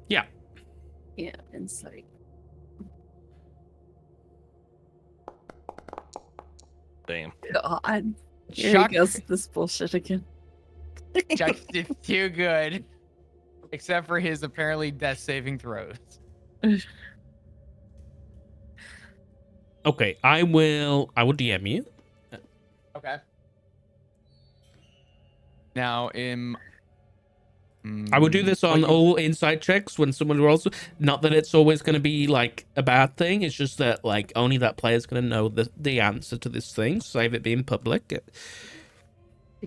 Yeah. Yeah, insight. Damn. God. Here Chuck, he goes with this bullshit again. Chuck did too good, except for his apparently death saving throws. Okay, I will DM you. Okay. Now, I would do this on all inside checks when someone rolls. Not that it's always going to be like a bad thing. It's just that like only that player's going to know the answer to this thing. Save it being public. To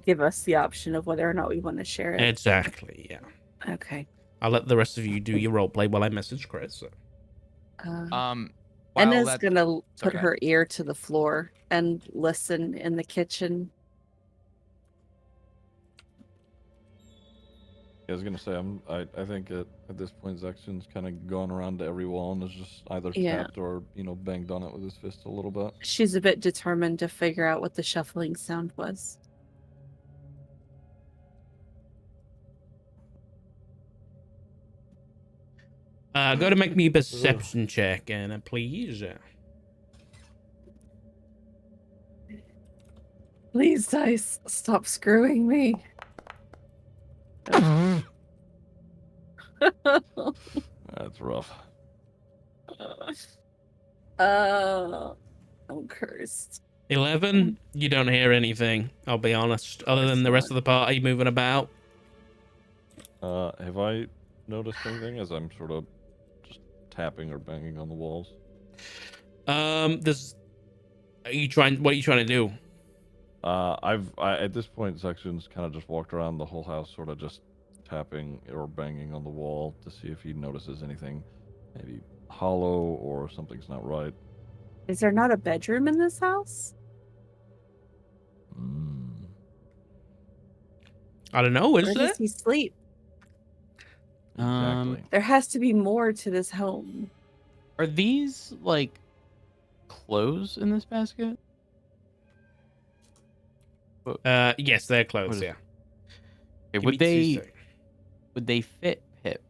give us the option of whether or not we want to share it. Exactly. Yeah. Okay. I'll let the rest of you do your role play while I message Chris. So. Enna's gonna put go her ear to the floor and listen in the kitchen. I was gonna say I think at this point Zexion's kind of gone around to every wall and is just either tapped or banged on it with his fist a little bit. She's a bit determined to figure out what the shuffling sound was. Go to make me a perception check, Anna, please. Please, dice, stop screwing me. That's rough. I'm cursed. 11. You don't hear anything. I'll be honest, other than the rest of the party moving about. Have I noticed anything as I'm sort of just tapping or banging on the walls? There's. What are you trying to do? At this point, Zexion's kind of just walked around the whole house, sort of just tapping or banging on the wall to see if he notices anything, maybe hollow or something's not right. Is there not a bedroom in this house? I don't know. Is Where there? does he sleep? Exactly. There has to be more to this home. Are these like clothes in this basket? Yes, they're clothes. Yeah. Okay, Give me 2 seconds. would they fit Pip?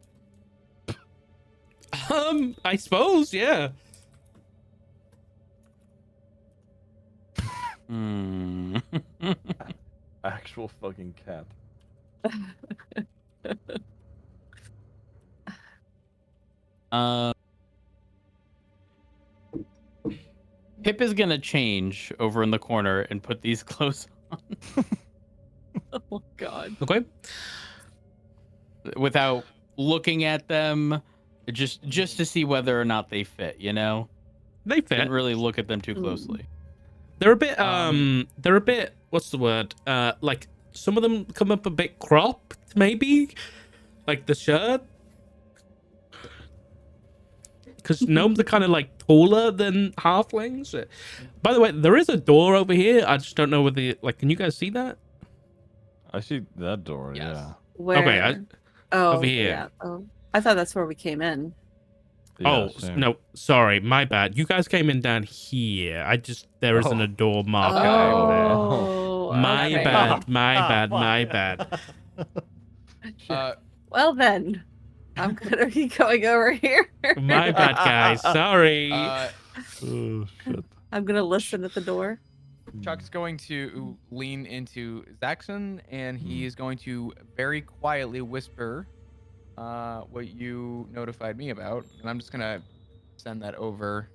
I suppose, yeah. Actual fucking cat. Pip is gonna change over in the corner and put these clothes on. Oh God. Okay. Without looking at them, just to see whether or not they fit. You know, They fit. didn't really look at them too closely. They're a bit they're a bit, what's the word? Like some of them come up a bit cropped, maybe? Like the shirt. Because gnomes are kind of like taller than halflings. By the way, there is a door over here. I just don't know whether can you guys see that? I see that door, Yes. yeah. Where? Okay, over here. Yeah. Oh, I thought that's where we came in. Yeah, Oh, same. no, sorry, my bad. You guys came in down here. There isn't a door marker over Oh, there. My okay. bad, my bad. Well then, I'm gonna be going over here. My bad, guys. Sorry. Oh, shit. I'm gonna listen at the door. Chuck's going to lean into Zaxxon, and he is going to very quietly whisper what you notified me about, and I'm just gonna send that over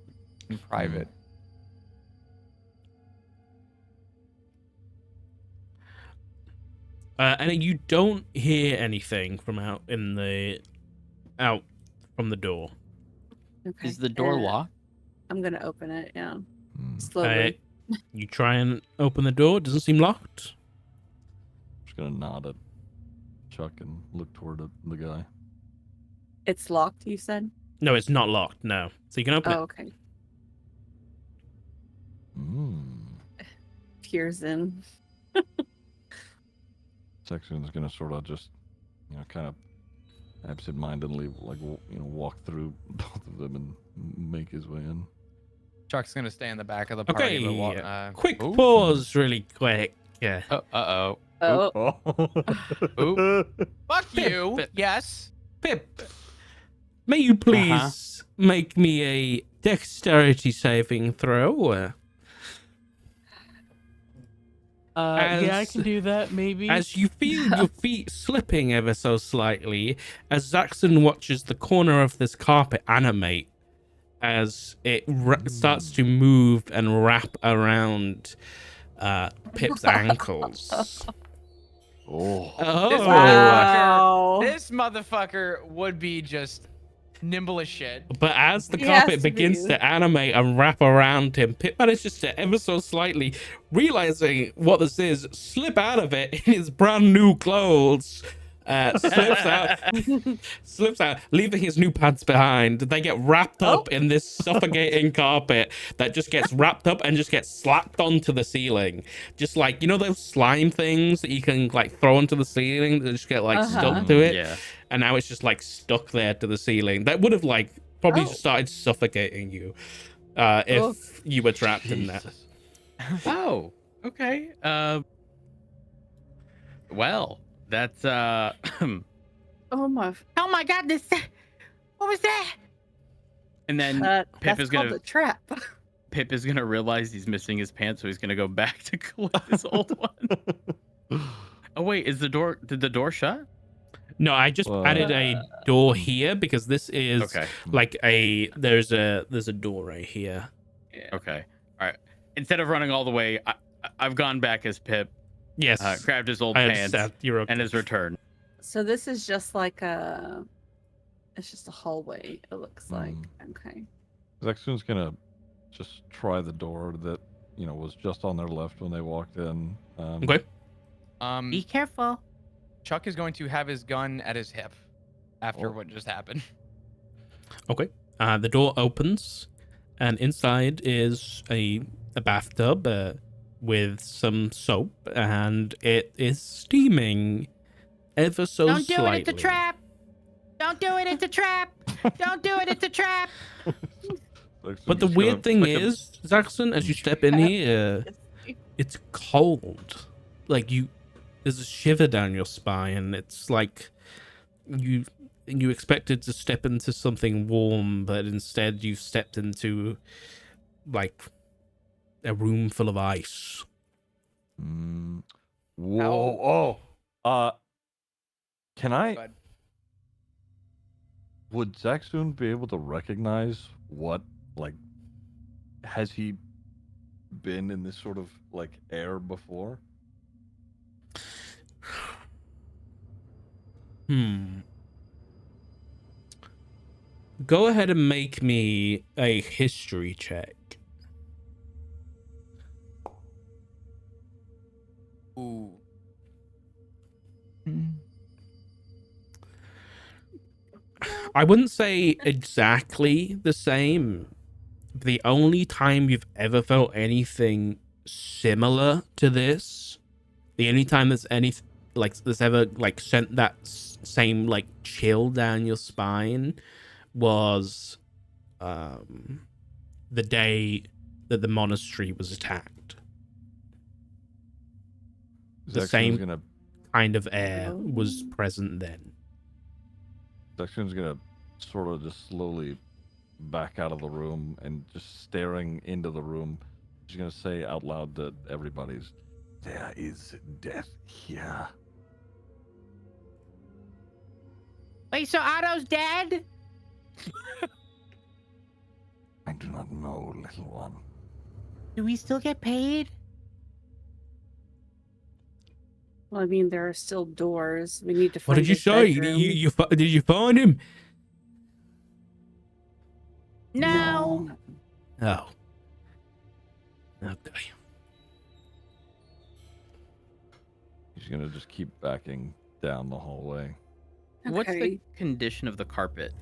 in private. And you don't hear anything from out from the door. Okay. Is the door locked? I'm gonna open it. Yeah, slowly. You try and open the door. It doesn't seem locked. Just gonna nod at Chuck and look toward the guy. It's locked. You said. No, it's not locked. No, so you can open Oh, it. okay. Peers in. Zexion's gonna sort of just, kind of absent-mindedly, walk through both of them and make his way in. Chuck's gonna stay in the back of the party. Okay. Quick pause, really quick. Yeah. Oh. Fuck you. Yes. Pip. May you please make me a dexterity saving throw? Yeah, I can do that, maybe. As you feel your feet slipping ever so slightly, as Zaxxon watches the corner of this carpet animate, as it starts to move and wrap around Pip's ankles. Oh. This Wow. this motherfucker would be just nimble as shit. But as the He has carpet to begins be. to animate and wrap around him, Pip manages to ever so slightly, realizing what this is, slip out of it in his brand new clothes. Slips out, leaving his new pants behind. They get wrapped up in this suffocating carpet that just gets wrapped up and just gets slapped onto the ceiling. Just like, you know those slime things that you can like throw onto the ceiling that just get like stuck to it? Yeah. And now it's just like stuck there to the ceiling. That would have like probably Oh. just started suffocating you if Oof. you were trapped in that. Jesus. Oh, okay. Well, that's Oh my! Oh my God! What was that? And then Pip That's is called gonna a trap. Pip is gonna realize he's missing his pants, so he's gonna go back to collect his old one. Oh wait, did the door shut? No, I just added a door here because this is Okay. like there's a door right here. Yeah. Okay. All right. Instead of running all the way, I've gone back as Pip, Yes, grabbed his old I pants, understand. You're okay. and has returned. So this is just like it's just a hallway. It looks like. Okay. Zaxxon's gonna just try the door that was just on their left when they walked in. Okay. Be careful. Chuck is going to have his gun at his hip after Oh. what just happened. Okay. The door opens, and inside is a bathtub with some soap, and it is steaming ever so Don't do slightly. it, it's a trap. Don't do it, it's a trap. Don't do it, it's a trap. But the weird thing is, Zaxxon, as you step in here, it's cold. Like there's a shiver down your spine. It's like you expected to step into something warm, but instead you've stepped into like a room full of ice. Whoa! Can I? Go ahead. Would Zaxxon be able to recognize what has he been in this sort of air before? Go ahead and make me a history check. Ooh. I wouldn't say exactly the same. The only time you've ever felt anything similar to this, the only time there's there's ever sent that same chill down your spine was the day that the monastery was attacked. The Zaxxon's same kind of air was present then. Zaxxon's gonna sort of just slowly back out of the room and just staring into the room. She's gonna say out loud to everybody's, "There is death here." Wait, so Otto's dead? I do not know, little one. Do we still get paid? Well, I mean, there are still doors. We need to find. What did you his say? bedroom. Did you find him? No. Oh. Okay. She's gonna just keep backing down the hallway. What's Okay. the condition of the carpet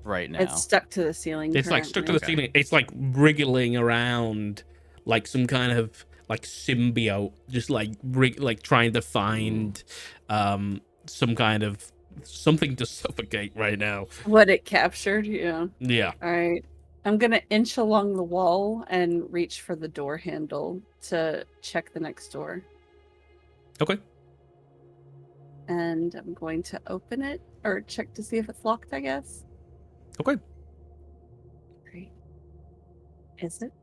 right now? It's stuck to the ceiling. It's stuck to the currently. ceiling. It's wriggling around like some kind of symbiote, just trying to find some kind of something to suffocate right now. What it captured, yeah. Yeah. All right. I'm gonna inch along the wall and reach for the door handle to check the next door. Okay. And I'm going to open it or check to see if it's locked, I guess. Okay. Great. Is it?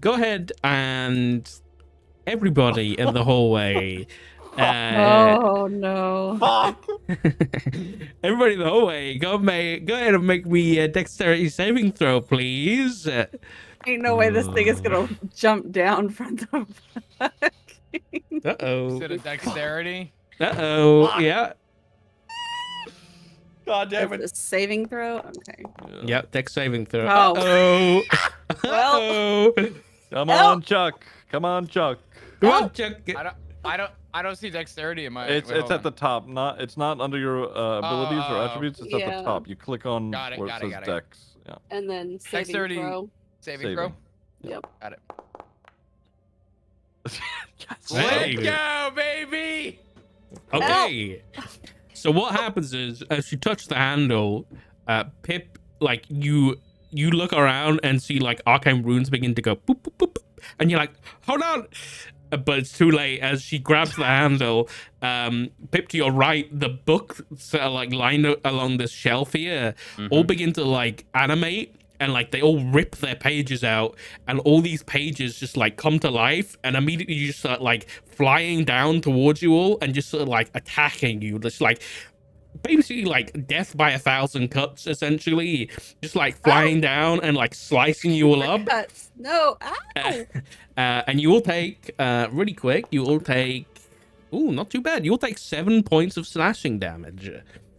Go ahead and everybody in the hallway. Oh no. Fuck! Everybody in the hallway, go ahead and make me a dexterity saving throw, please. Ain't no way this thing is gonna jump down from the back. Uh-oh. Is it a dexterity? Uh-oh. Yeah. God damn It's it. a saving throw? Okay. Yeah, dex saving throw. Oh. Uh-oh. Well. Uh-oh. Come Help. on, Chuck. Come on, Chuck. Come on, Chuck. I don't see dexterity in my. It's wait, hold at on. the top. It's not under your abilities or Oh. attributes. It's at Yeah. the top. You click on Got it, where got it it, says got it. Dex. Yeah. And then saving Dexterity. throw. Saving throw. Yep. Got it. Yes. Hey. Let's go, baby. Okay. So what happens is, as you touch the handle, Pip, like you look around and see like arcane runes begin to go boop boop boop, and you're like, hold on, but it's too late. As she grabs the handle, Pip, to your right, the books like lined along this shelf here all begin to like animate. And like they all rip their pages out, and all these pages just like come to life, and immediately you just start like flying down towards you all, and just sort of like attacking you, just like basically like death by 1,000 cuts, essentially, just like flying down and like slicing you all up. Cuts. No. Ow. And you all take really quick. You all take, ooh, not too bad. You all take 7 points of slashing damage,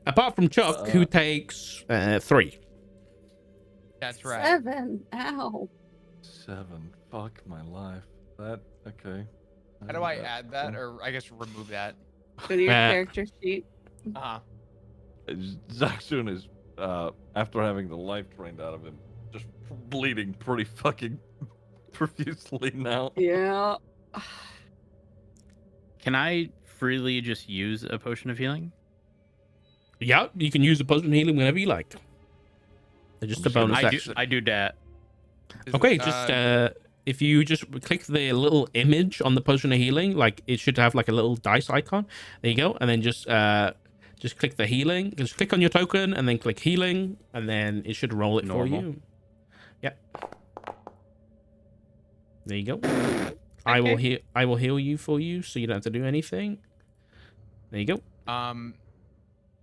apart from Chuck, who takes 3. That's right. 7. Ow. 7. Fuck my life. That okay. How do I add that, or I guess remove that? Go to your character sheet. Uh-huh. Zaxxun is after having the life drained out of him, just bleeding pretty fucking profusely now. Yeah. Can I freely just use a potion of healing? Yeah, you can use a potion of healing whenever you like. They're just a bonus action. I do that. Okay, just if you just click the little image on the potion of healing, like it should have like a little dice icon. There you go, and then just click the healing. Just click on your token and then click healing, and then it should roll it for you. Yeah. There you go. I will heal you for you, so you don't have to do anything. There you go.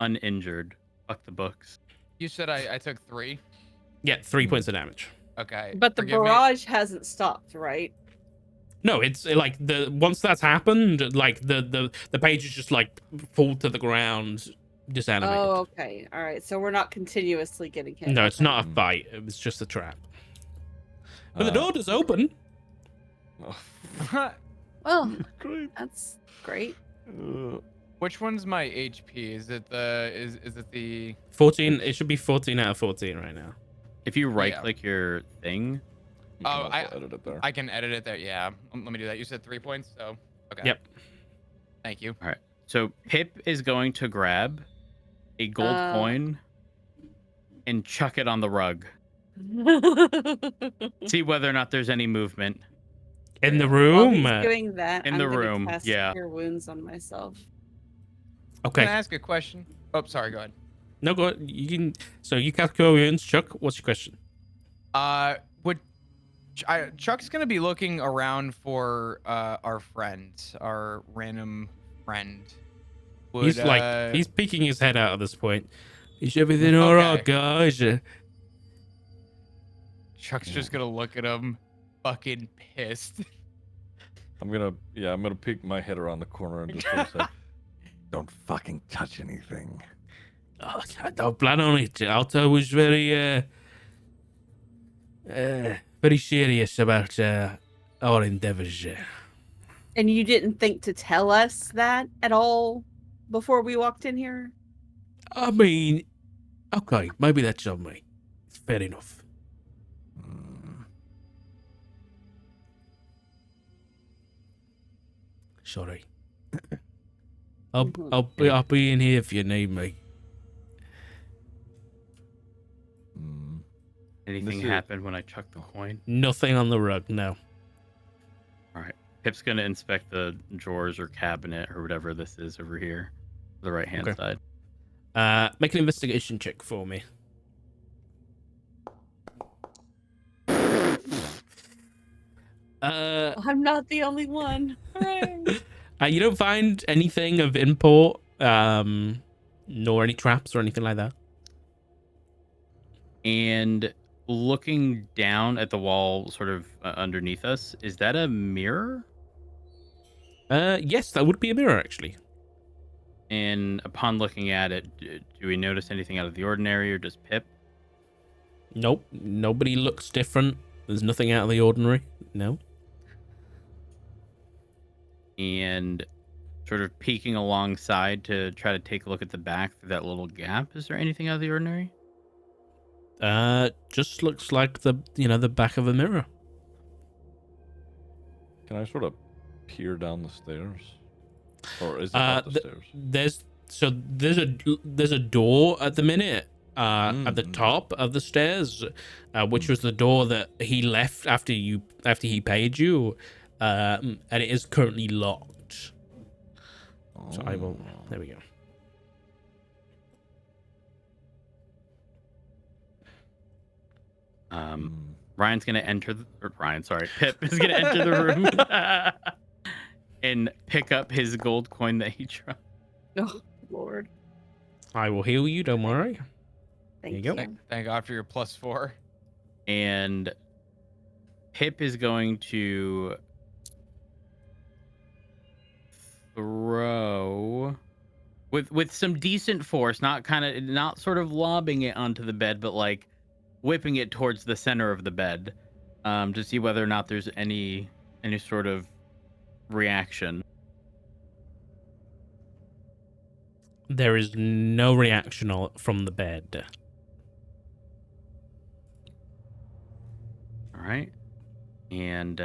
Uninjured. Fuck the books. You said I took 3. Yeah, 3 points of damage. Okay. But the forgive me. barrage hasn't stopped, right? No, it's like once that's happened, like the pages just like fall to the ground, disanimated. Oh, okay. All right. So we're not continuously getting hit. No, it's Okay. not a fight. It was just a trap. But the door does open. Well, Great. that's great. Which one's my HP? Is it the 14. It should be 14 out of 14 right now. If you right click your thing, You can also edit it there. I can edit it there. Yeah. Let me do that. You said 3 points, so okay. Yep. Thank you. all right. So Pip is going to grab a gold coin and chuck it on the rug. See whether or not there's any movement. In the While room. he's doing that, In I'm the gonna room, cast yeah. Cure Wounds on myself. Okay. Can I ask a question? Oh, sorry. Go ahead. No, go ahead. You can. So you cast Cure Wounds. Chuck, what's your question? Chuck's gonna be looking around for our friend, our random friend. He's peeking his head out at this point. Is everything all right, guys? Chuck's just gonna look at him, fucking pissed. I'm gonna peek my head around the corner and just sort of say, "Don't fucking touch anything." Oh, I don't plan on it. Alto was very serious about our endeavors. And you didn't think to tell us that at all before we walked in here? I mean, okay, maybe that's on me. It's fair enough. Sorry. I'll be in here if you need me. Anything happened when I chucked the coin? Nothing on the rug, no. All right. Pip's gonna inspect the drawers or cabinet or whatever this is over here, the right hand side. Make an investigation check for me. I'm not the only one. Hooray. You don't find anything of import, nor any traps or anything like that. And looking down at the wall, sort of underneath us, is that a mirror? Yes, that would be a mirror, actually. And upon looking at it, do we notice anything out of the ordinary, or just Pip? Nope, nobody looks different. There's nothing out of the ordinary. No. And sort of peeking alongside to try to take a look at the back through that little gap. Is there anything out of the ordinary? Just looks like the back of a mirror. Can I sort of peer down the stairs? Or is it up the stairs? There's a door at the minute at the top of the stairs, which was the door that he left after he paid you, and it is currently locked. So I will. There we go. Ryan's gonna enter. Pip is gonna enter the room and pick up his gold coin that he dropped. Oh, Lord. I will heal you. Don't worry. Thank you go. Thank God for your +4. And Pip is going to throw with some decent force, not sort of lobbing it onto the bed, but like whipping it towards the center of the bed, to see whether or not there's any sort of reaction. There is no reaction from the bed. All right. And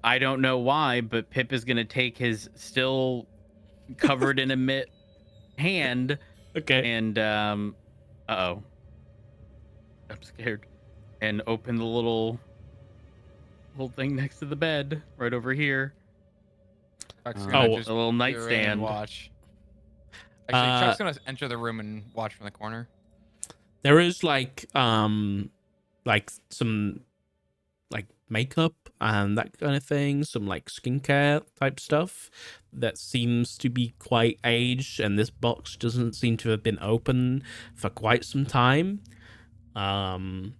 I don't know why, but Pip is going to take his still covered in a mitt hand. Okay. And uh-oh. I'm scared. And open the little thing next to the bed right over here. Chuck's a little nightstand. Watch. Actually, Chuck's gonna enter the room and watch from the corner. There is like some like makeup and that kind of thing, some like skincare type stuff that seems to be quite aged, and this box doesn't seem to have been open for quite some time. And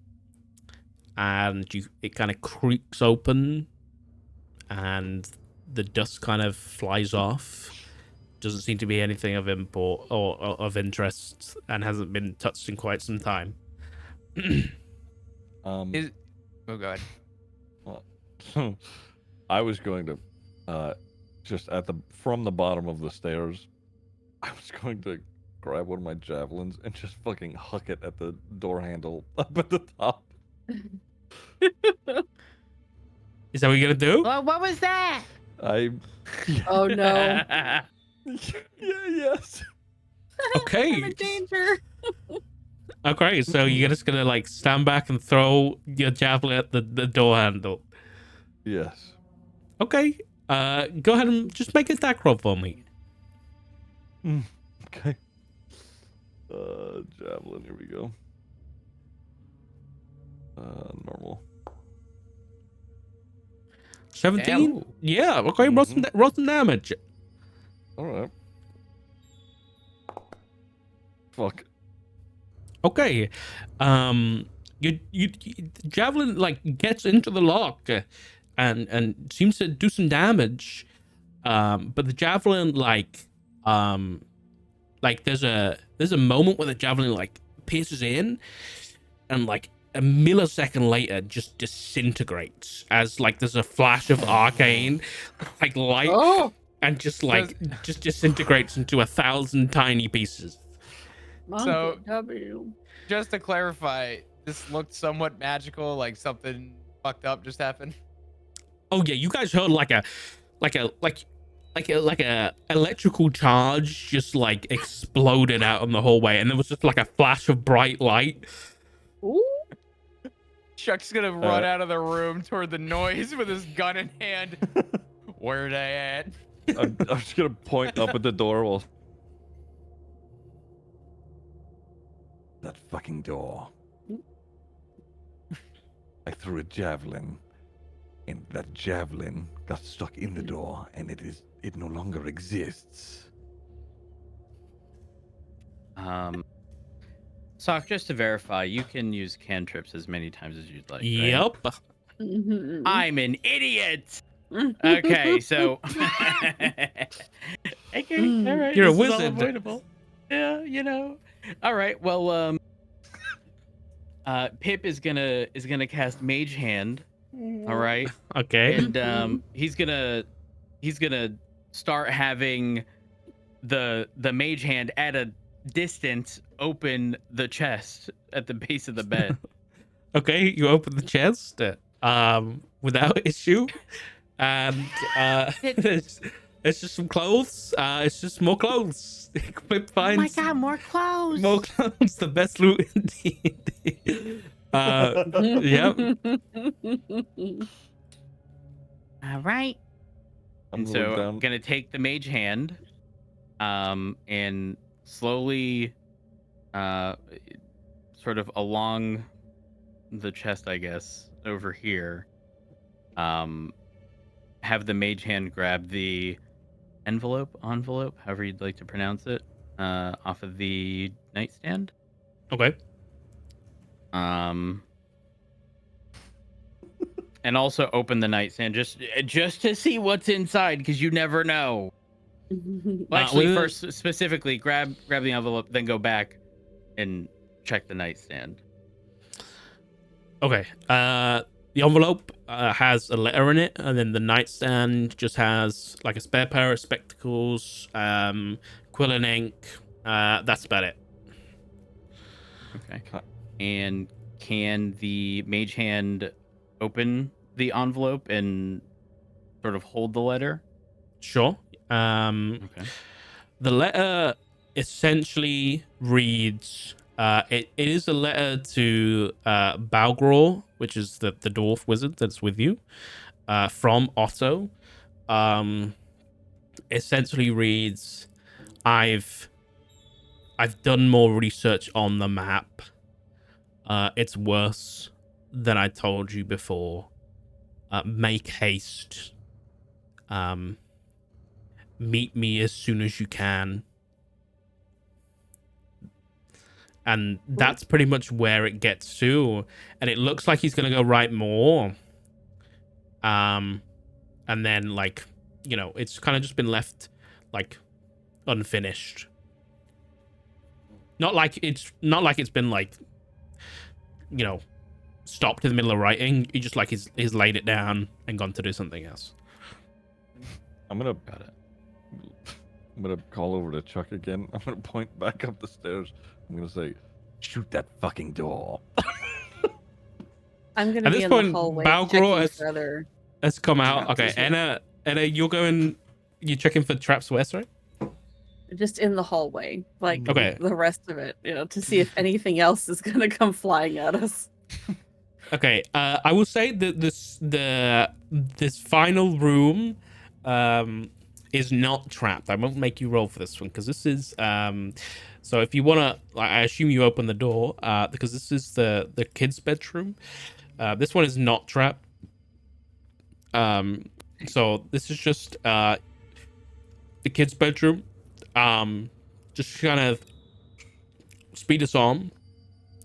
it kind of creaks open, and the dust kind of flies off. Doesn't seem to be anything of import or of interest, and hasn't been touched in quite some time. Oh God. Well, I was going to just from the bottom of the stairs, I was going to grab one of my javelins and just fucking huck it at the door handle up at the top. Is that what you're gonna do? Well, what was that? Oh no. Yes. Okay. I'm in danger. Okay, so you're just gonna like stand back and throw your javelin at the door handle. Yes. Okay. Go ahead and just make an attack roll for me. Okay. Javelin, here we go. Normal. 17? Damn. Yeah, okay, roll some damage. Alright. Fuck. Okay. You javelin like gets into the lock and seems to do some damage. But the javelin like there's a moment where the javelin like pierces in and like a millisecond later just disintegrates as like there's a flash of arcane like light and just disintegrates into 1,000 tiny pieces. So, W. just to clarify, this looked somewhat magical, like something fucked up just happened. Oh yeah, you guys heard like a electrical charge just like exploded out in the hallway, and there was just like a flash of bright light. Ooh. Chuck's gonna run out of the room toward the noise with his gun in hand. Where they at? I'm just gonna point up at the door while that fucking door. I threw a javelin, and that javelin got stuck in the door, and it no longer exists. Sock, just to verify, you can use cantrips as many times as you'd like. Right? Yep. I'm an idiot. Okay, so okay, all right. You're a this is all wizard. avoidable. Yeah, you know. All right. Well, Pip is gonna cast Mage Hand. All right, Okay. and he's gonna start having the Mage Hand at a distance open the chest at the base of the bed. Okay, you open the chest without issue, and it's just some clothes. It's just more clothes. Pip finds more clothes! more clothes. The best loot in D&D. Yep. All right. I'm And so going I'm down. gonna take the Mage Hand, and slowly, sort of along the chest, I guess, over here, have the Mage Hand grab the envelope, however you'd like to pronounce it, off of the nightstand. Okay. And also open the nightstand just to see what's inside, because you never know. Well, actually, with- first specifically grab the envelope, then go back and check the nightstand. Okay. The envelope has a letter in it, and then the nightstand just has like a spare pair of spectacles, quill and ink. That's about it. Okay. And can the Mage Hand open the envelope and sort of hold the letter? Sure. Okay. The letter essentially reads. It is a letter to Balgor, which is the dwarf wizard that's with you, from Otto. Essentially reads, I've done more research on the map. It's worse than I told you before. Make haste. Meet me as soon as you can. And that's pretty much where it gets to. And it looks like he's gonna go write more. And then like, you know, it's kind of just been left like unfinished. Not like it's been like, you know, stopped in the middle of writing. He just like he's laid it down and gone to do something else. I'm gonna call over to Chuck again. I'm gonna point back up the stairs. I'm gonna say, shoot that fucking door. I'm gonna At be this in point, the hallway Balgor checking has- for other Let's come out. traps Okay, as well. Anna, you're checking for traps where, sorry? just in the hallway, like Okay. the rest of it, you know, to see if anything else is gonna come flying at us. Okay, I will say that this final room is not trapped. I won't make you roll for this one because this is so if you wanna, I assume you open the door because this is the kids' bedroom. This one is not trapped. So this is just the kids' bedroom. Just kind of speed us on.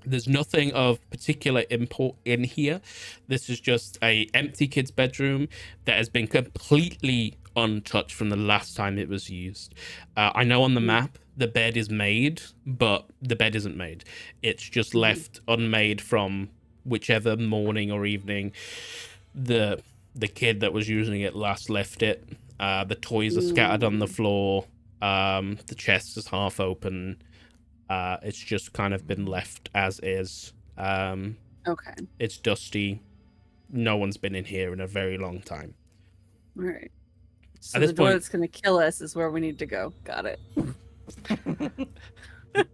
There's nothing of particular import in here. This is just a empty kid's bedroom that has been completely untouched from the last time it was used. I know on the map the bed is made, but the bed isn't made. It's just left unmade from whichever morning or evening the kid that was using it last left it. The toys are scattered on the floor. The chest is half open. It's just kind of been left as is. Okay. It's dusty. No one's been in here in a very long time. All right. So At the this door point- that's gonna kill us is where we need to go. Got it.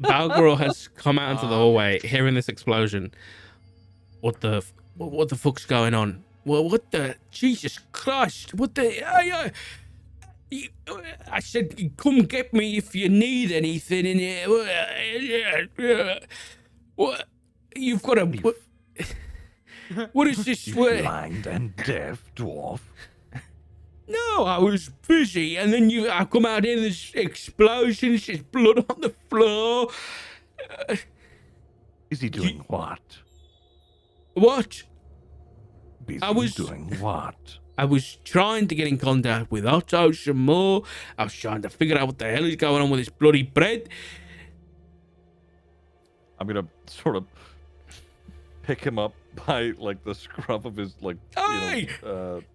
Balgor has come out into the hallway, hearing this explosion. What the fuck's going on? Well, what the Jesus Christ? What the? I said, come get me if you need anything in here. What? You've got a... What is this? You blind and deaf dwarf. No, I was busy, and then I come out in this explosion, there's blood on the floor. Is he doing what? What? Busy I was- doing what? I was trying to get in contact with Otto some more. I was trying to figure out what the hell is going on with this bloody bread. I'm gonna sort of pick him up by like the scruff of his Hey!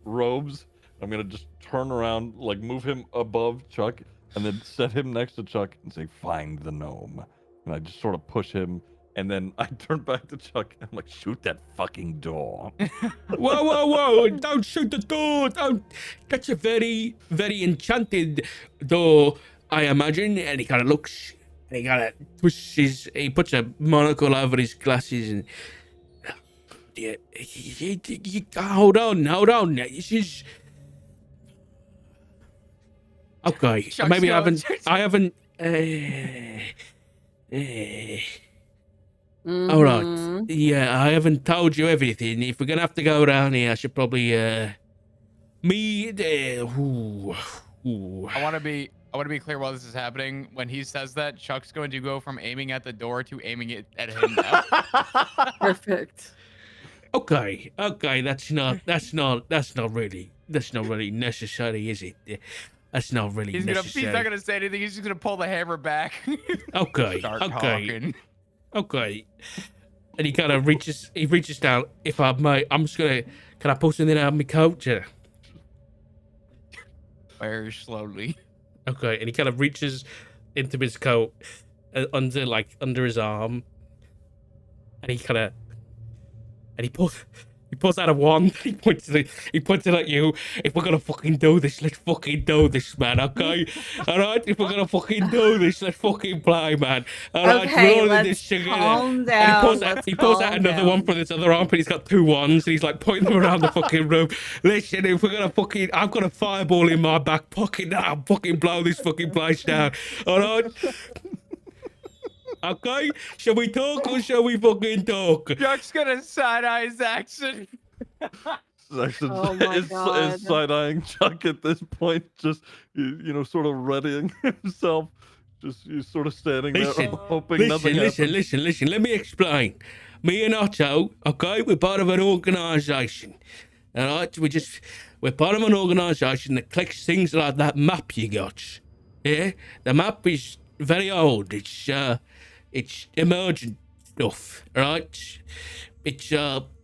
robes. I'm gonna just turn around, like move him above Chuck, and then set him next to Chuck and say, "Find the gnome." And I just sort of push him, and then I turn back to Chuck and I'm like, "Shoot that fucking door!" Whoa! Don't shoot the door! Don't. That's a very, very enchanted door, I imagine. And he kind of looks, and he kind of twists he puts a monocle over his glasses and. Yeah, hold on. This is. Okay, Chuck's maybe I going- haven't. All right. Mhm. Yeah, I haven't told you everything. If we're gonna have to go around here, I should probably ooh. I want to be clear while this is happening. When he says that, Chuck's going to go from aiming at the door to aiming it at him now. Perfect. Okay. That's not really necessary, is it? That's not really He's necessary. not gonna say anything. He's just gonna pull the hammer back. Okay. Start Okay. talking. Okay. And he kind of reaches down. If I may, I'm just gonna. Can I pull something out of my coat? Yeah. Very slowly. Okay, and he kind of reaches into his coat, under his arm, and he pulls out a wand. He points it at you. If we're gonna fucking do this, let's fucking do this, man. Okay, all right. If we're gonna fucking do this, let's fucking play, man. All right, Okay, we're all in let's this together. calm And down. he pulls out calm another down. one from this other arm, but he's got two wands, and he's like pointing them around the fucking room. Listen, if we're gonna fucking, I've got a fireball in my back pocket now. I'll fucking blow this fucking place down. All right. Okay, shall we talk or shall we fucking talk? Chuck's gonna side eye Zaxxon. Zaxxon Oh my is God. side-eyeing Chuck at this point, just sort of readying himself. Just sort of standing Listen, there, hoping nothing happens. Listen. Let me explain. Me and Otto, okay, we're part of an organisation. All right, we're part of an organisation that collects things like that map you got. Yeah, the map is very old. It's emergent stuff. All right,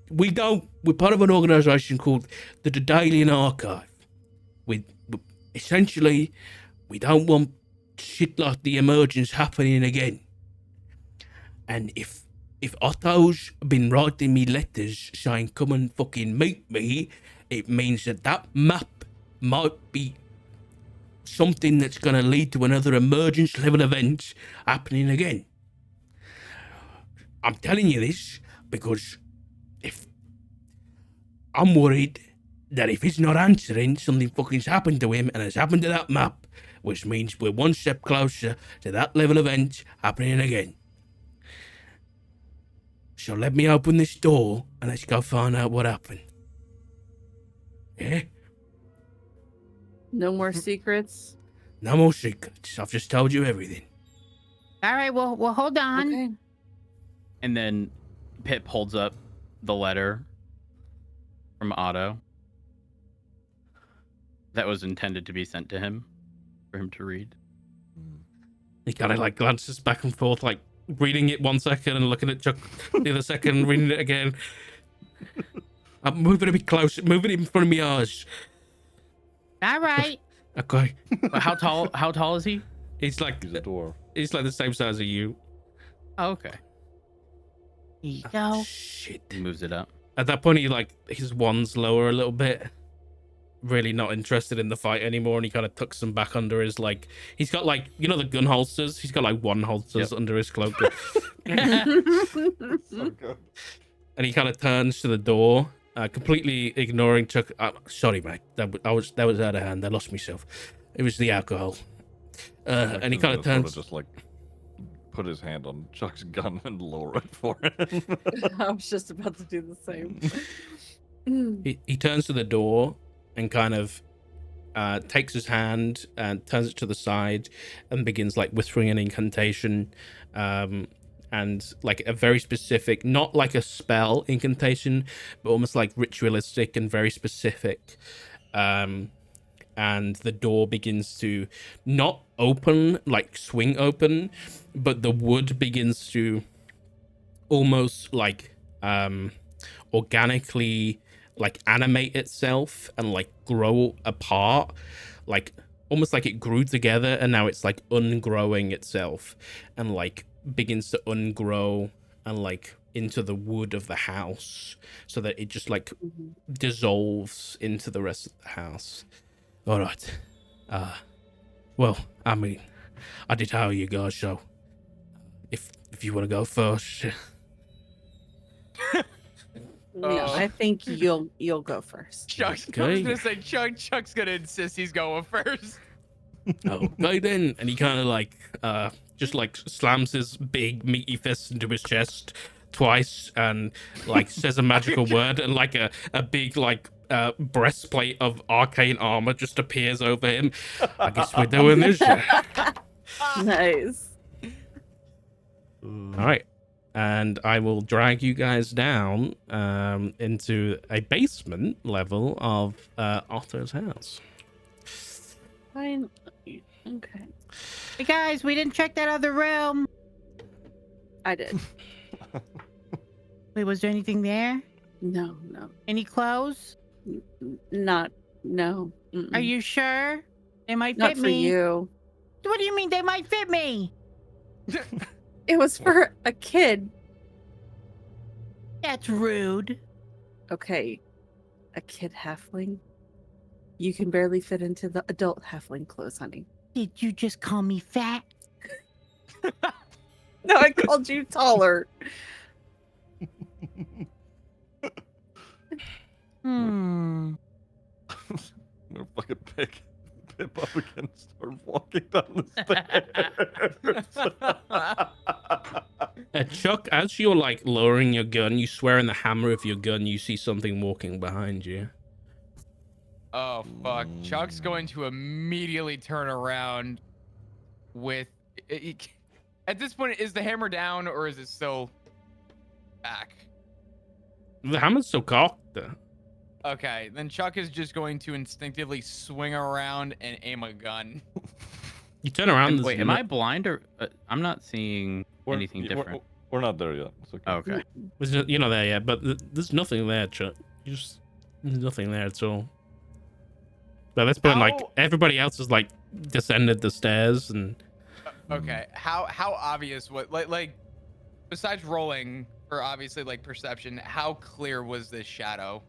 we're part of an organisation called the Daedalian Archive. Essentially, we don't want shit like the emergence happening again. And if Otto's been writing me letters saying come and fucking meet me, it means that map might be something that's going to lead to another emergence level event happening again. I'm telling you this because if I'm worried that if he's not answering, something fucking's happened to him and has happened to that map, which means we're one step closer to that level event happening again. So let me open this door and let's go find out what happened. Yeah? No more secrets. No more secrets. I've just told you everything. All right, well, hold on. Okay. And then Pip holds up the letter from Otto that was intended to be sent to him for him to read. He kind of like glances back and forth, like reading it 1 second and looking at Chuck the other second, reading it again. I'm moving a bit closer, moving it in front of my eyes. All right. Okay. But how tall is he? He's like He's a dwarf. the same size as you. Oh, okay. Here you go. Shit. He moves it up. At that point, his wand's lower a little bit. Really not interested in the fight anymore, and he kind of tucks them back under his he's got the gun holsters. He's got one holsters under his cloak. So good. And he kind of turns to the door, completely ignoring Chuck. Sorry, mate. That was out of hand. I lost myself. It was the alcohol. And he Jackson's kind of gonna turns. just like put his hand on Chuck's gun and lower it for him. I was just about to do the same. He turns to the door and kind of takes his hand and turns it to the side and begins like whispering an incantation, and like a very specific, not like a spell incantation, but almost like ritualistic and very specific. And the door begins to not open, like swing open, but the wood begins to almost like organically like animate itself and like grow apart, like almost like it grew together and now it's like ungrowing itself and like begins to ungrow and like into the wood of the house so that it just like dissolves into the rest of the house. All right. Well, I mean, I did hire you guys, so if you want to go first. No, I think you'll go first. Chuck's, I was Okay. gonna say Chuck's gonna insist he's going first. Okay then. And he kind of like just like slams his big meaty fist into his chest twice and like says a magical word, and like a big like breastplate of arcane armor just appears over him. I guess we're doing this. Nice. All right. And I will drag you guys down into a basement level of Otto's house. Fine. Okay. Hey guys, we didn't check that other room. I did. Wait, was there anything there? No. Any clothes? No. Are you sure? They might Not fit for me. you. What do you mean they might fit me? It was for a kid. That's rude. Okay. A kid halfling? You can barely fit into the adult halfling clothes, honey. Did you just call me fat? No, I called you taller. Hmm. I'm gonna fucking pick Pip up again and start walking down the stairs. Chuck, as you're like lowering your gun, you swear in the hammer of your gun, you see something walking behind you. Oh fuck! Chuck's going to immediately turn around with. At this point, is the hammer down or is it still back? The hammer's still cocked. Okay, then Chuck is just going to instinctively swing around and aim a gun. You turn around. Wait, am I blind or I'm not seeing anything different? We're not there yet. It's okay. Oh, okay. You're not there yet, but there's nothing there, Chuck. There's nothing there at all. But let's put in like everybody else has like descended the stairs and. Okay, how obvious? What like besides rolling for obviously like perception, how clear was this shadow?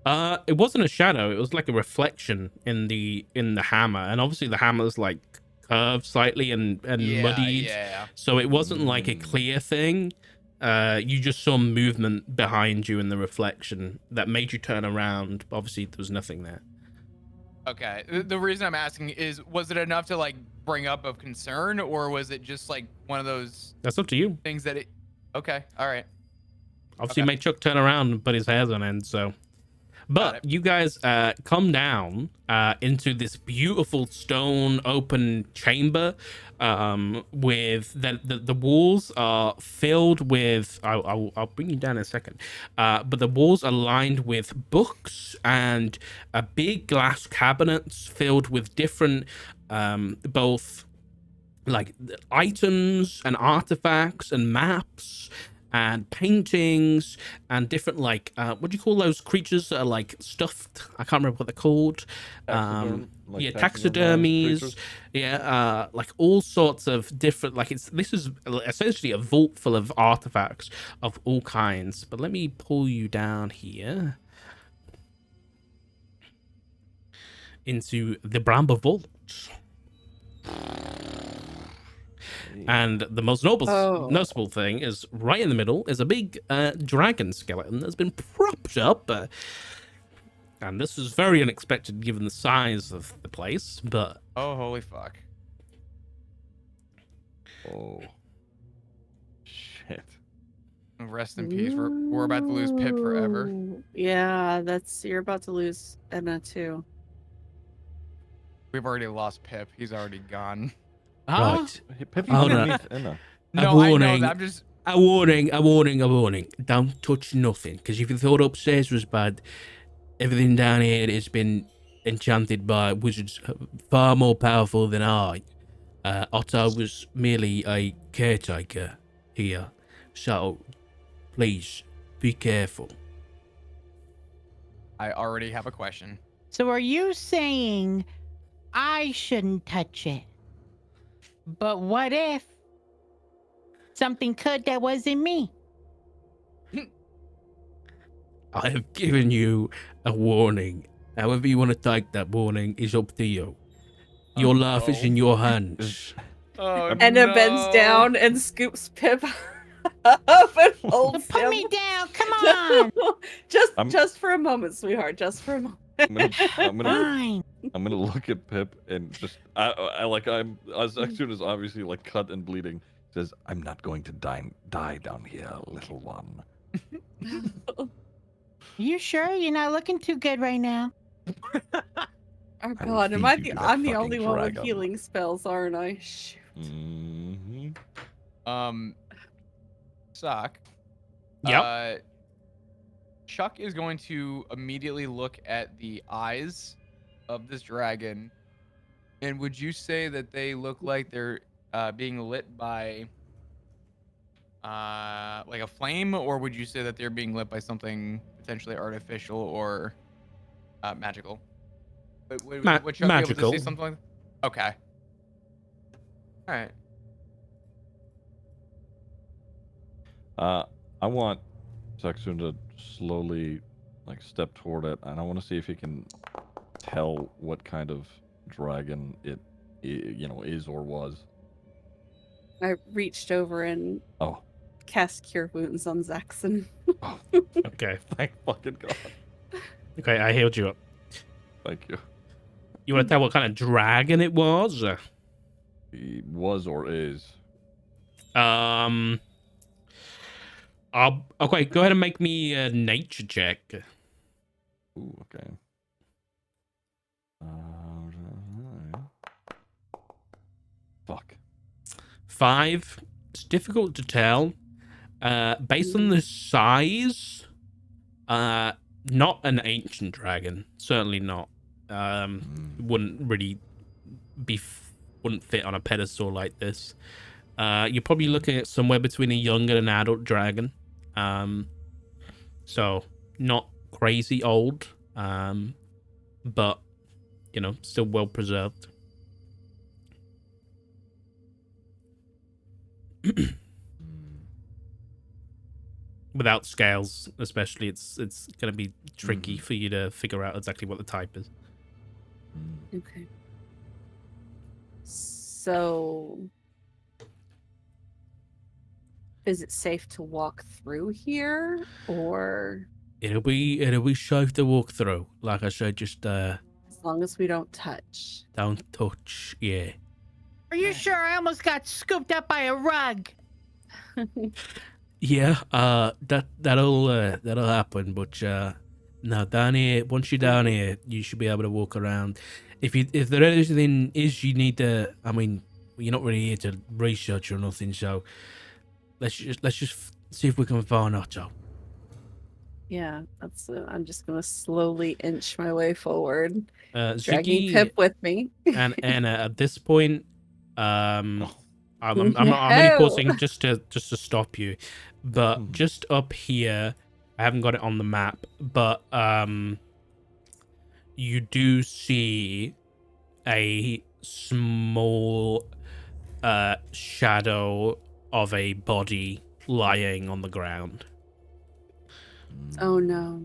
It wasn't a shadow. It was like a reflection in the hammer, and obviously the hammer's like curved slightly and muddied. Yeah. So it wasn't like a clear thing. You just saw movement behind you in the reflection that made you turn around. Obviously, there was nothing there. Okay. The reason I'm asking is, was it enough to like bring up of concern, or was it just like one of those That's up to you. things that it? Okay. All right. Obviously, Okay. made Chuck turn around and put his hairs on end. So, but you guys come down into this beautiful stone open chamber with the walls are filled with. I'll bring you down in a second. But the walls are lined with books and big glass cabinets filled with different both like items and artifacts and maps and paintings and different like what do you call those creatures that are like stuffed? I can't remember what they're called. Taxidermies. Yeah, like all sorts of different like this is essentially a vault full of artifacts of all kinds. But let me pull you down here into the Bramble Vault. And the most noticeable thing is right in the middle is a big dragon skeleton that's been propped up And this was very unexpected given the size of the place, but Oh, holy fuck. Oh. Shit. Rest in peace. We're about to lose Pip forever. Ooh. Yeah, you're about to lose Edna too. We've already lost Pip. He's already gone. Huh? right. Hey, Pip Hold on. underneath Enna. No, I know warning. that. I'm just. A warning, a warning, a warning. Don't touch nothing, because if you thought upstairs was bad, everything down here has been enchanted by wizards far more powerful than I. Otto was merely a caretaker here, so please be careful. I already have a question. So are you saying I shouldn't touch it? But what if something could that wasn't me? I have given you a warning. However you want to take that warning is up to you. Your life is in your hands. Oh, Edna no. bends down and scoops Pip up and holds Put him. me down. Come on. just for a moment, sweetheart. Just for a moment. I'm gonna Fine. I'm gonna look at Pip and just as soon as obviously like cut and bleeding, says, "I'm not going to die down here, little one." You sure you're not looking too good right now? Oh I will God, am feed I you the? to that I'm the fucking only one with dragon. healing spells, aren't I? Shoot. Mm-hmm. Sock. Yep. Chuck is going to immediately look at the eyes of this dragon. And would you say that they look like they're being lit by like a flame, or would you say that they're being lit by something potentially artificial or magical? But would Chuck be able magical. to see something like that? Okay. All right. I want Sexton to slowly like step toward it, and I want to see if he can tell what kind of dragon it is or was. I reached over and cast Cure Wounds on Zaxxon. Oh, Okay. thank fucking God. Okay, I healed you up. Thank you. You want to tell what kind of dragon it was? He was or is. Okay, go ahead and make me a nature check. Ooh, okay. Fuck. 5. It's difficult to tell. Based on the size, not an ancient dragon. Certainly not. Wouldn't really wouldn't fit on a pedestal like this. You're probably looking at somewhere between a young and an adult dragon. So not crazy old, but still well preserved. Without scales, especially, it's going to be tricky for you to figure out exactly what the type is. Okay. So, is it safe to walk through here, or It'll be safe to walk through. Like I said, just as long as we don't touch? don't touch. Yeah. Are you sure? I almost got scooped up by a rug. Yeah. That'll happen. But now down here, once you're down here, you should be able to walk around. If there anything is you need to, I mean, you're not really here to research or nothing. So let's just see if we can find Otto. Yeah, that's. I'm just gonna slowly inch my way forward, dragging Ziggy Pip with me. and Anna, at this point, I'm only No. pausing just to stop you, but just up here, I haven't got it on the map, but you do see a small shadow of a body lying on the ground. Oh no.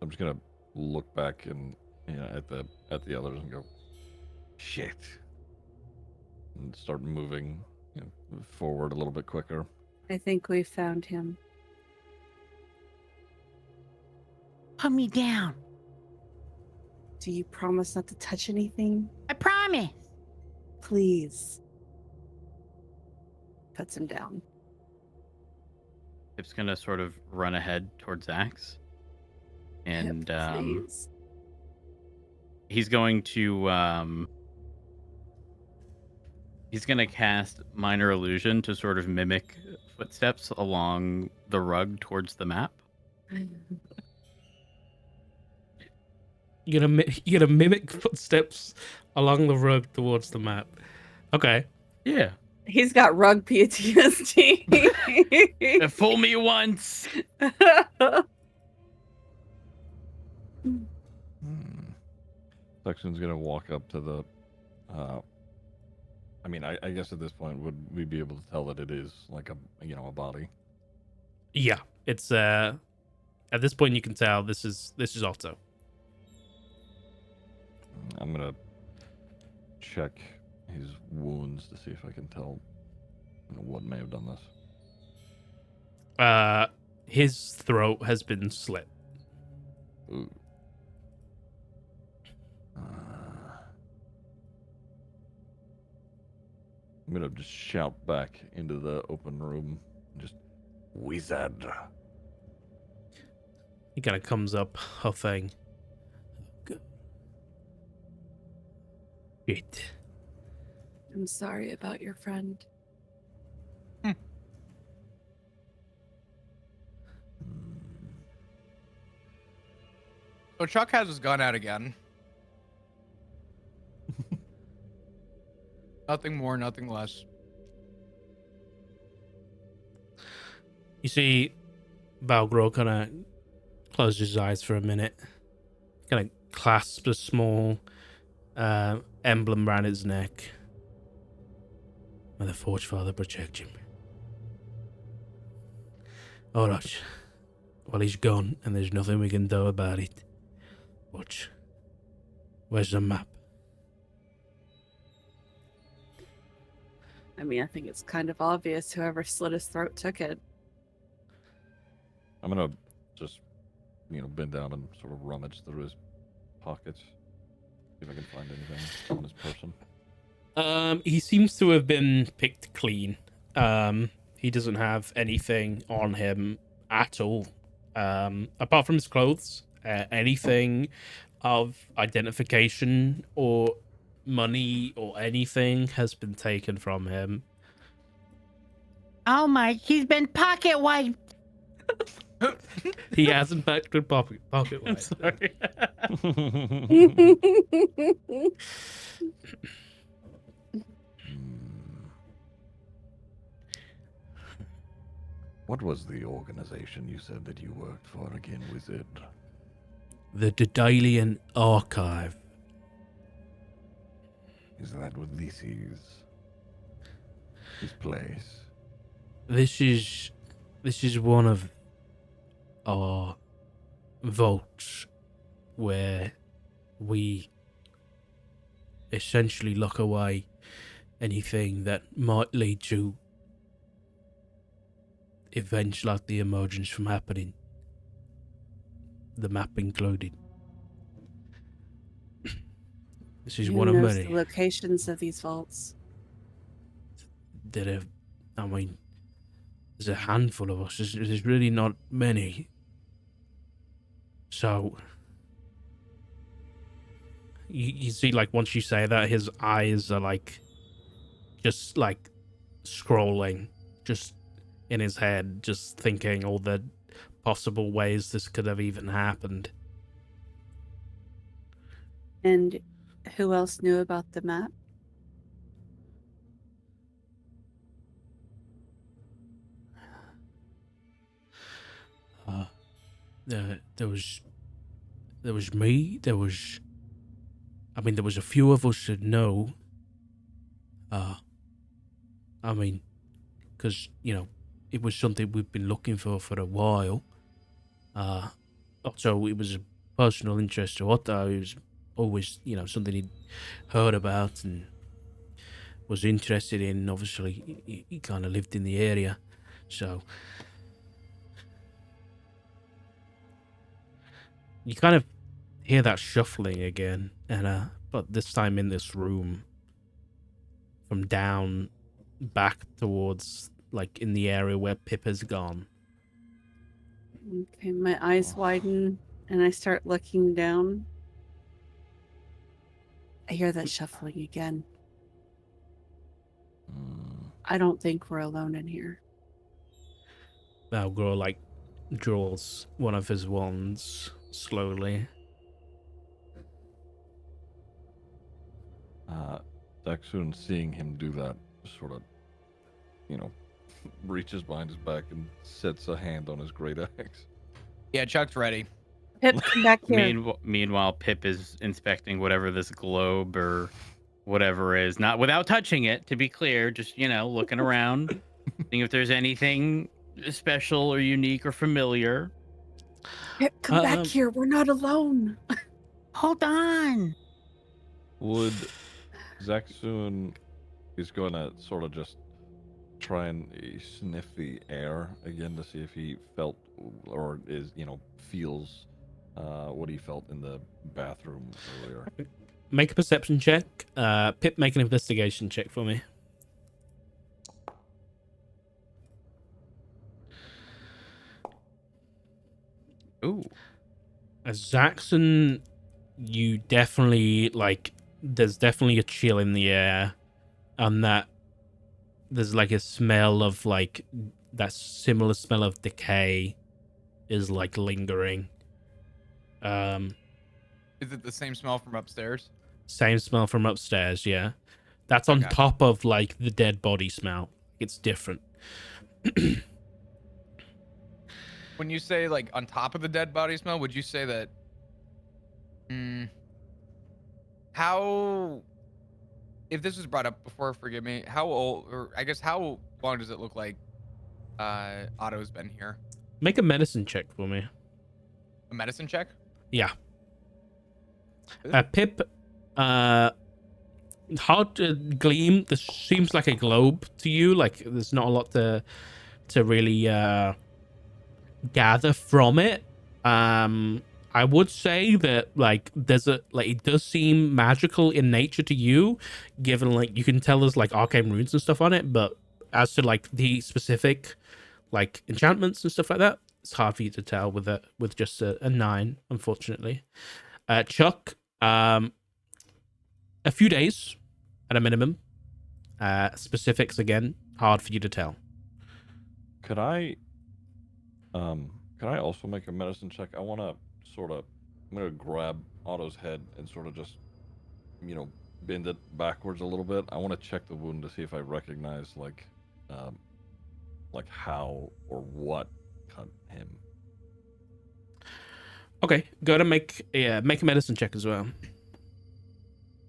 I'm just gonna look back and at the others and go, shit, and start moving forward a little bit quicker. I think we found him. put me down. Do you promise not to touch anything? I promise. Please. Puts him down. Pip's gonna sort of run ahead towards Axe. And Pip, please. he's going to he's gonna cast Minor Illusion to sort of mimic footsteps along the rug towards the map. You're gonna mimic footsteps along the rug towards the map. Okay. Yeah. He's got rug PTSD. Fool me once. Section's gonna walk up to the. I mean, I guess at this point, would we be able to tell that it is like a body? Yeah, it's at this point you can tell this is Otto. I'm gonna check his wounds to see if I can tell what may have done this. His throat has been slit. Ooh. I'm gonna just shout back into the open room, just wizard. He kind of comes up, huffing. Shit. I'm sorry about your friend. So Chuck has his gun out again. Nothing more, nothing less. You see, Balgro kind of closes his eyes for a minute, kind of clasps a small emblem around his neck. May the Forge Father protect him. All right. Well, he's gone, and there's nothing we can do about it. But where's the map? I mean, I think it's kind of obvious whoever slit his throat took it. I'm gonna just, bend down and sort of rummage through his pockets, see if I can find anything on this person. He seems to have been picked clean. He doesn't have anything on him at all. Apart from his clothes, anything of identification or money or anything has been taken from him. Oh my, he's been pocket wiped. He hasn't packed with pocket I'm wipe. sorry. What was the organization you said that you worked for again, wizard? The Daedalian Archive. Is that what this is? This place? This is one of our vaults where we essentially lock away anything that might lead to events like the emergence from happening. The map included. This is Who one of knows many the locations of these vaults? that have, I mean, there's a handful of us. There's really not many. So, you see, like, once you say that, his eyes are, like, just, like, scrolling, just in his head, just thinking all the possible ways this could have even happened. And who else knew about the map? There was me. There was a few of us that know. I mean, because it was something we've been looking for a while. Also, it was a personal interest to Otto. It was always, something he'd heard about and was interested in. Obviously, he kind of lived in the area, so. you kind of hear that shuffling again, and but this time in this room, from down back towards like in the area where Pip has gone. Okay, my eyes widen and I start looking down. I hear that shuffling again. I don't think we're alone in here. Malgor like draws one of his wands slowly. Daxun, seeing him do that, sort of, reaches behind his back and sets a hand on his great axe. Yeah, Chuck's ready. Pip, come back here. Meanwhile, Pip is inspecting whatever this globe or whatever is, not without touching it, to be clear, just, looking around, seeing if there's anything special or unique or familiar. Pip, come back here. We're not alone. Hold on. Would Zaxun is going to sort of just try and sniff the air again to see if he felt or feels what he felt in the bathroom earlier. Make a perception check. Pip, make an investigation check for me. Ooh. As Zaxxon, you definitely there's definitely a chill in the air, and that there's like a smell of that similar smell of decay is lingering. Is it the same smell from upstairs? Same smell from upstairs, yeah. That's on top of the dead body smell. It's different. When you say on top of the dead body smell, would you say that? How? If this was brought up before, forgive me. How old, or I guess how long does it look like Otto's been here? Make a medicine check for me. A medicine check? Yeah. Pip, hard to gleam. This seems like a globe to you. There's not a lot to really gather from it. I would say that there's it does seem magical in nature to you, given you can tell there's arcane runes and stuff on it, but as to the specific enchantments and stuff like that, it's hard for you to tell with just a 9, unfortunately. Chuck, a few days at a minimum. Specifics again, hard for you to tell. Could I also make a medicine check? I want to I'm going to grab Otto's head and sort of just, bend it backwards a little bit. I want to check the wound to see if I recognize how or what cut him. Okay, go to make a medicine check as well.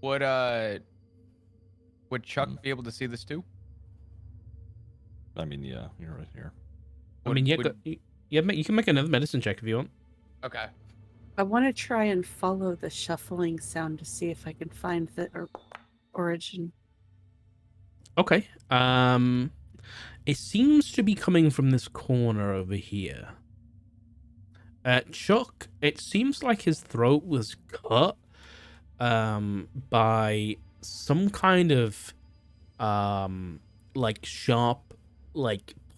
Would Chuck be able to see this too? I mean, yeah, you're right here. You can make another medicine check if you want. Okay. I want to try and follow the shuffling sound to see if I can find the origin. Okay. It seems to be coming from this corner over here. Chuck, it seems like his throat was cut by some kind of sharp,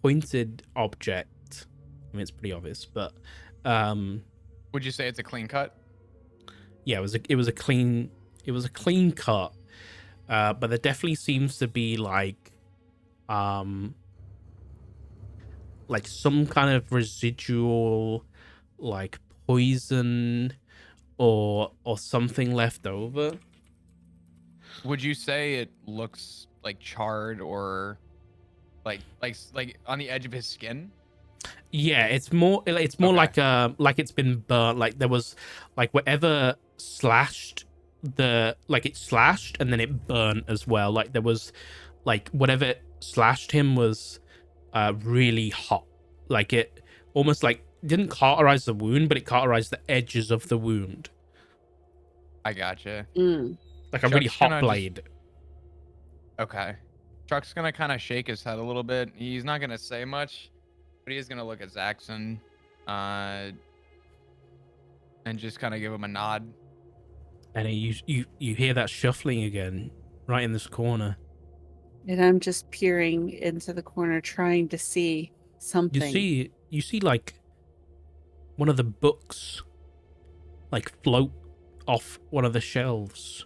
pointed object. I mean, it's pretty obvious, but would you say it's a clean cut? Yeah, it was a clean cut. But there definitely seems to be some kind of residual poison or something left over. Would you say it looks charred or like on the edge of his skin? Yeah, it's more okay. like it's been burnt. There was whatever slashed it slashed and then it burnt as well. There was whatever slashed him was really hot. It almost didn't cauterize the wound, but it cauterized the edges of the wound. I gotcha. A really hot blade. Okay. Chuck's gonna kind of shake his head a little bit. He's not gonna say much, but he is gonna look at Zaxxon, and and just kind of give him a nod. And you hear that shuffling again, right in this corner. And I'm just peering into the corner, trying to see something. You see like one of the books like float off one of the shelves.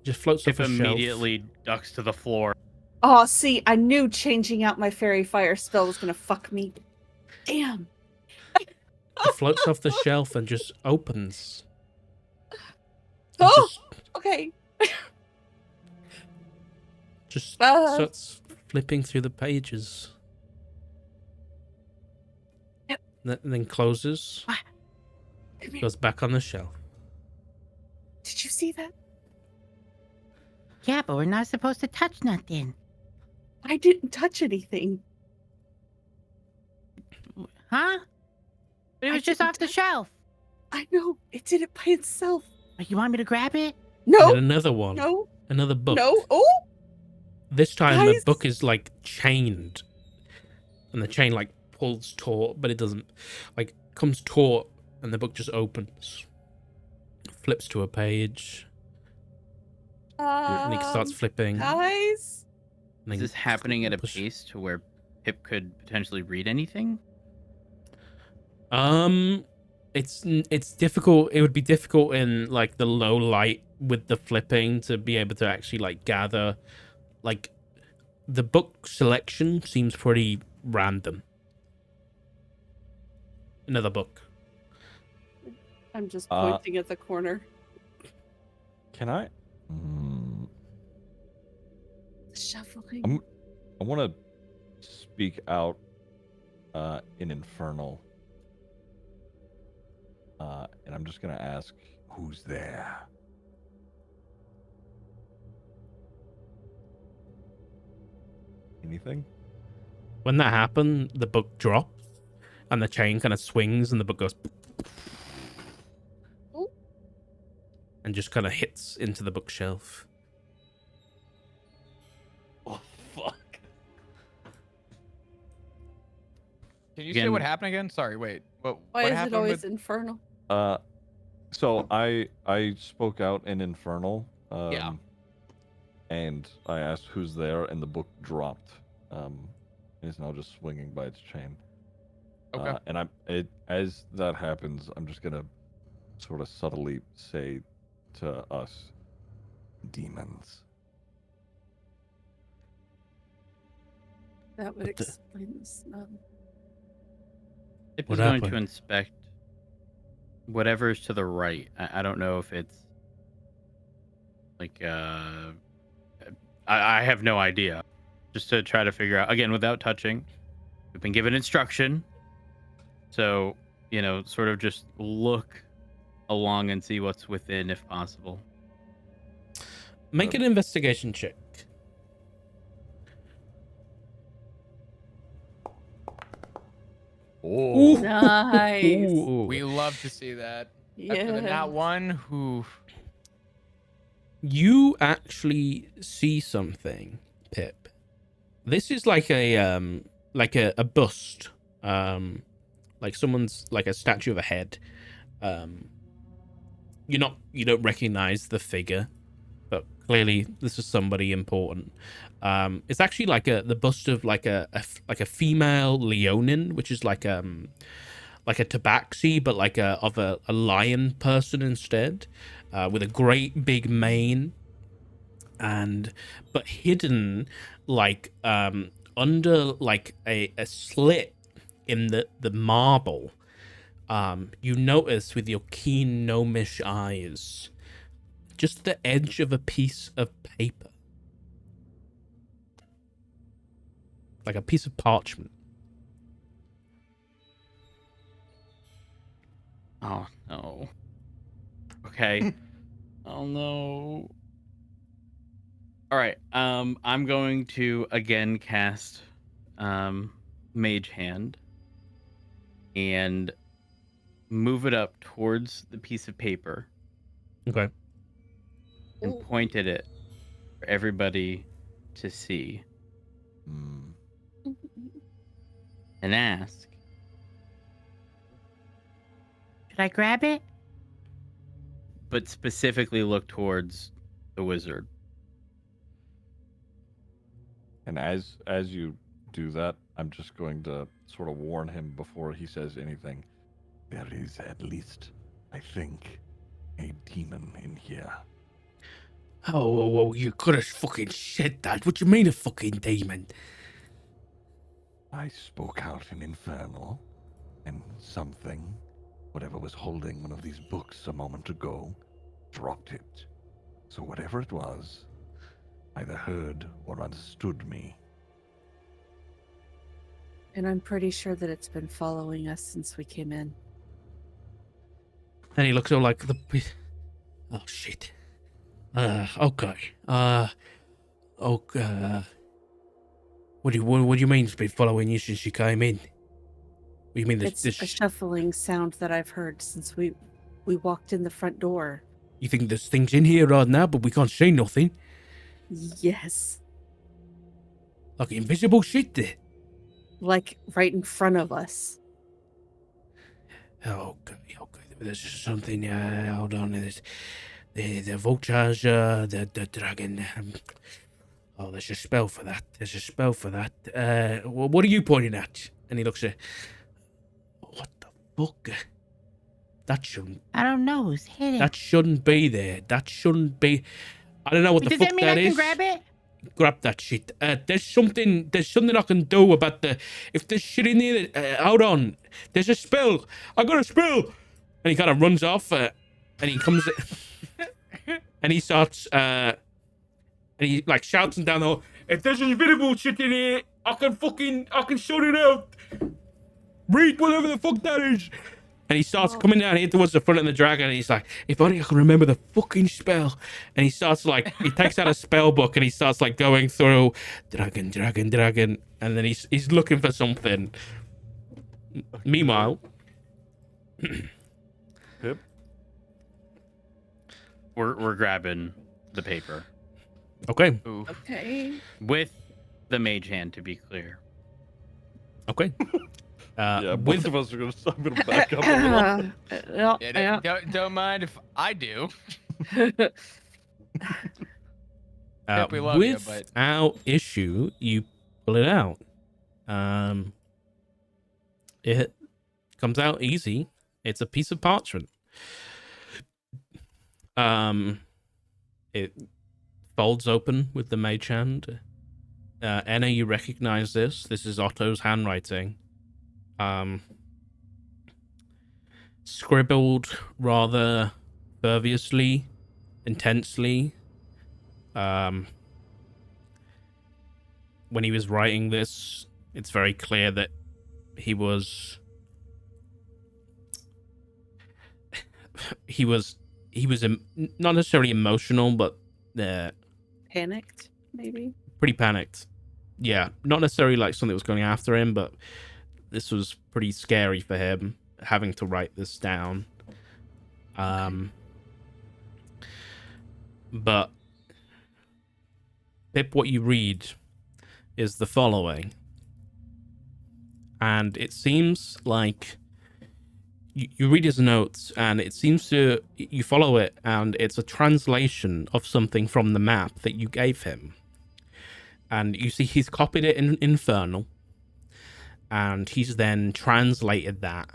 Just floats off Pip a shelf. immediately ducks to the floor. Oh, see, I knew changing out my fairy fire spell was gonna fuck me. Damn. It floats off the shelf and just opens. Oh, okay. Just starts flipping through the pages. Yep. Then closes. Come here. Goes back on the shelf. Did you see that? Yeah, but we're not supposed to touch nothing. I didn't touch anything. Huh? But it was just off the shelf. I know. It did it by itself. You want me to grab it? No. And another one. No. Another book. No. Oh. This time the Guys. book is like chained. And the chain like pulls taut, but it doesn't. Like comes taut and the book just opens. Flips to a page. And he starts flipping. Guys. And Is then this happening at a push- pace to where Pip could potentially read anything? It's difficult. It would be difficult in like the low light with the flipping to be able to actually like gather. Like the book selection seems pretty random. Another book. I'm just pointing at the corner. Can I? Shuffling. I want to speak out in Infernal. And I'm just going to ask, who's there? Anything? When that happened, the book drops and the chain kind of swings and the book goes Oh. and just kind of hits into the bookshelf. Oh, fuck. Can you say what happened again? Sorry, wait. Why what is happened it always with... infernal? So I spoke out in Infernal. Yeah. And I asked who's there, and the book dropped. It's now just swinging by its chain. Okay. And as that happens, I'm just gonna sort of subtly say to us, demons. That would explain the smell. Pip What is going to happened? inspect whatever's to the right. I don't know if it's like I have no idea. Just to try to figure out again without touching. We've been given instruction, so sort of just look along and see what's within if possible. Make an investigation check. Oh, Nice. Ooh. We love to see that. After Yeah. the nat one, who... You actually see something, Pip. This is like a bust, like someone's like a statue of a head. You don't recognize the figure, but clearly this is somebody important. It's actually like the bust of like a female leonin, which is like a tabaxi, but like of a lion person instead, with a great big mane, but hidden like under like a slit in the marble. You notice with your keen gnomish eyes just the edge of a piece of paper, like a piece of parchment. Oh no. Okay. Oh no. All right. I'm going to again cast Mage Hand and move it up towards the piece of paper Okay. and point at it for everybody to see and ask, Should I grab it? But specifically look towards the wizard. And as you do that, I'm just going to sort of warn him before he says anything. There is at least, I think, a demon in here. Oh, you could have fucking said that. What do you mean a fucking demon? I spoke out in Infernal, and something, whatever was holding one of these books a moment ago, dropped it. So whatever it was, either heard or understood me. And I'm pretty sure that it's been following us since we came in. And he looks all like the. Oh shit. Okay. Okay. What do you mean it's been following you since you came in? What do you mean It's a shuffling sound that I've heard since we walked in the front door. You think there's things in here right now, but we can't see nothing? Yes. Like invisible shit there. Like right in front of us. Okay. There's something. Hold on. There's the vultures. The dragon. Oh, there's a spell for that. What are you pointing at? And he looks at. What the fuck? That shouldn't. I don't know. Who's hit it? That shouldn't be there. That shouldn't be. I don't know what the Does fuck that mean that I is. can grab it? Grab that shit. There's something I can do about the. If there's shit in here, hold on. There's a spell. I got a spell. And he kind of runs off, and he comes, and he starts, and he like shouts down the hall. If there's invisible shit in here, I can sort it out. Read whatever the fuck that is. And he starts coming down here towards the front of the dragon, and he's like, if only I can remember the fucking spell. And he starts like, he takes out a spell book, and he starts like going through dragon, and then he's looking for something. Meanwhile, Pip? We're grabbing the paper. okay, Ooh. Okay. With the mage hand, to be clear. okay. Yeah, both With of us are going to. I'm going to back up a little. Yeah, don't mind if I do. Pip, we love you, but without issue, you pull it out. It comes out easy. It's a piece of parchment. It folds open with the mage hand. Enna, you recognize this. This is Otto's handwriting. Scribbled rather ferviously, intensely. When he was writing this, it's very clear that he was not necessarily emotional, but Panicked, maybe? pretty panicked. Yeah, not necessarily like something was going after him, but this was pretty scary for him, having to write this down. But Pip, what you read is the following. And it seems like you read his notes, and it seems you follow it, and it's a translation of something from the map that you gave him. And you see he's copied it in Infernal, and he's then translated that.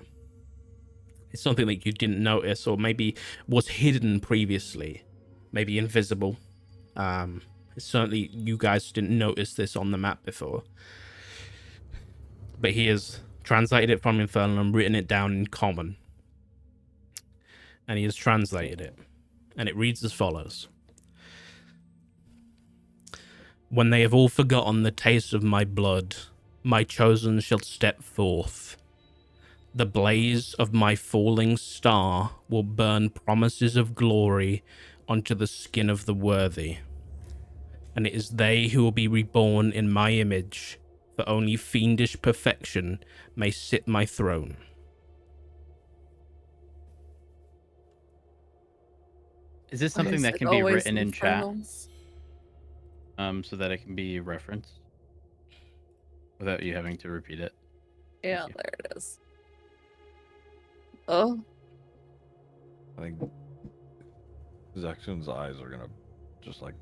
It's something that you didn't notice, or maybe was hidden previously, maybe invisible. Certainly you guys didn't notice this on the map before. But he has translated it from Infernal and written it down in Common. And he has translated it. And it reads as follows. When they have all forgotten the taste of my blood, my chosen shall step forth. The blaze of my falling star will burn promises of glory onto the skin of the worthy. And it is they who will be reborn in my image, for only fiendish perfection may sit my throne. Is this something that can be written in chat? So that it can be referenced without you having to repeat it? Yeah, there it is. Oh, I think Zaxxon's eyes are gonna just like